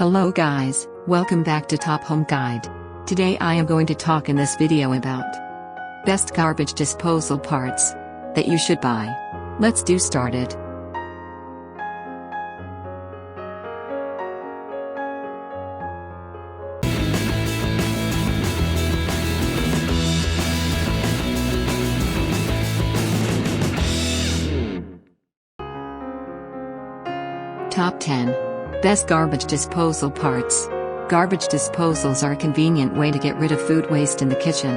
Hello guys, welcome back to Top Home Guide. Today I am going to talk in this video about best garbage disposal parts that you should buy. Let's do started. Top 10 Best Garbage Disposal Parts. Garbage disposals are a convenient way to get rid of food waste in the kitchen.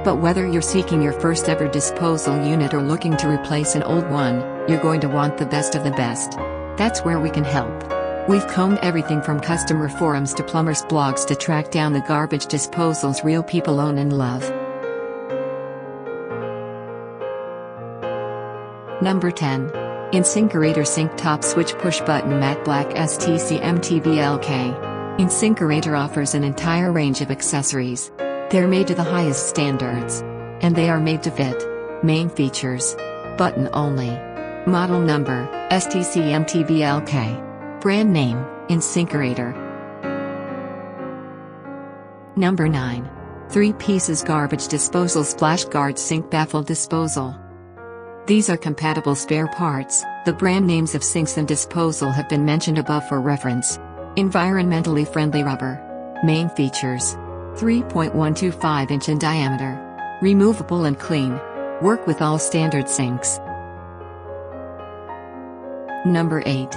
But whether you're seeking your first ever disposal unit or looking to replace an old one, you're going to want the best of the best. That's where we can help. We've combed everything from customer forums to plumbers' blogs to track down the garbage disposals real people own and love. Number 10. Incinerator Sink Top Switch Push Button Matte Black STCMTBLK. Incinerator offers an entire range of accessories. They're made to the highest standards. And they are made to fit. Main features. Button only. Model number, STCMTBLK. Brand name, Incinerator. Number 9. 3 pieces Garbage Disposal Splash Guard Sink Baffle Disposal. These are compatible spare parts. The brand names of sinks and disposal have been mentioned above for reference. Environmentally friendly rubber. Main features. 3.125 inch in diameter. Removable and clean. Work with all standard sinks. Number 8.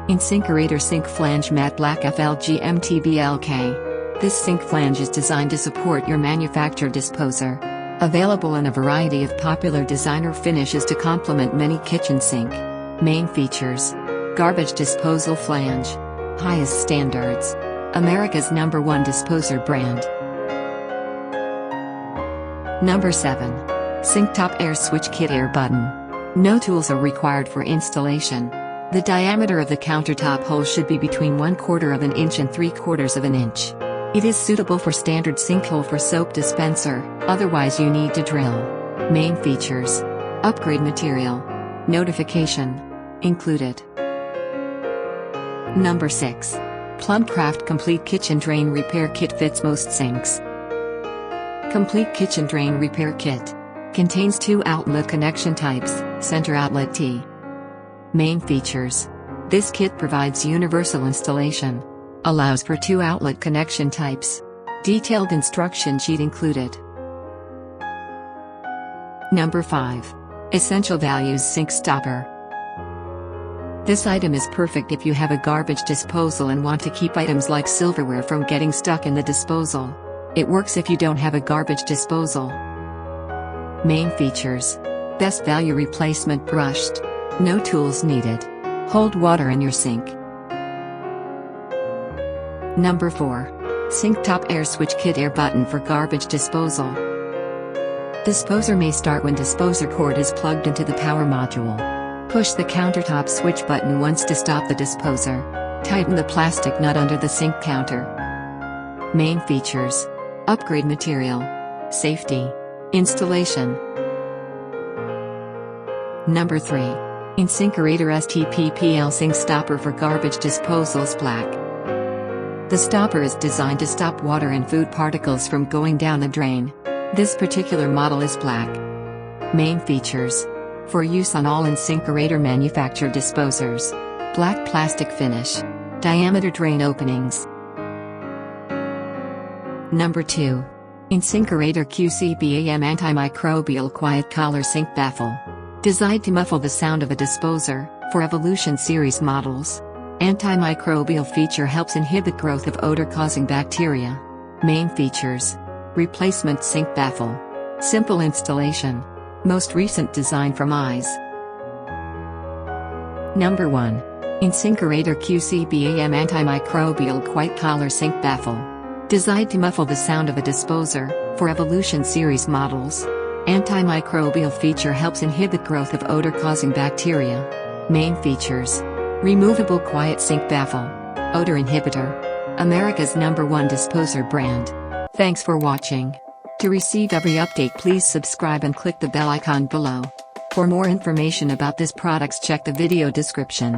Incinerator Sink Flange Matte Black FLGMTBLK. This sink flange is designed to support your manufactured disposer. Available in a variety of popular designer finishes to complement many kitchen sink. Main features. Garbage disposal flange. Highest standards. America's #1 disposer brand. Number 7. Sink Top Air Switch Kit Air Button. No tools are required for installation. The diameter of the countertop hole should be between 1/4 inch and 3/4 inch. It is suitable for standard sinkhole for soap dispenser, otherwise you need to drill. Main features. Upgrade material. Notification. Included. Number 6. Plumbcraft Complete Kitchen Drain Repair Kit fits most sinks. Complete Kitchen Drain Repair Kit. Contains 2 outlet connection types, center outlet T. Main features. This kit provides universal installation. Allows for 2 outlet connection types. Detailed instruction sheet included. Number 5. Essential Values Sink Stopper. This item is perfect if you have a garbage disposal and want to keep items like silverware from getting stuck in the disposal. It works if you don't have a garbage disposal. Main features. Best value replacement brushed. No tools needed. Hold water in your sink. Number 4. Sink Top Air Switch Kit Air Button for Garbage Disposal. Disposer may start when disposer cord is plugged into the power module. Push the countertop switch button once to stop the disposer. Tighten the plastic nut under the sink counter. Main features. Upgrade material. Safety. Installation. Number 3. Incinerator STPPL Sink Stopper for Garbage Disposals Black. The stopper is designed to stop water and food particles from going down the drain. This particular model is black. Main features. For use on all incinerator manufactured disposers. Black plastic finish. Diameter drain openings. Number 2. Incinerator QCBAM Antimicrobial Quiet Collar Sink Baffle. Designed to muffle the sound of a disposer, for Evolution Series models. Antimicrobial feature helps inhibit growth of odor-causing bacteria. Main features. Replacement sink baffle. Simple installation. Most recent design from eyes. Number 1. Incinerator QCBAM Antimicrobial Quiet Collar Sink Baffle. Designed to muffle the sound of a disposer, for Evolution Series models. Antimicrobial feature helps inhibit growth of odor-causing bacteria. Main features. Removable quiet sink baffle. Odor inhibitor. America's #1 disposer brand. Thanks for watching. To receive every update, please subscribe and click the bell icon below. For more information about this products, check the video description.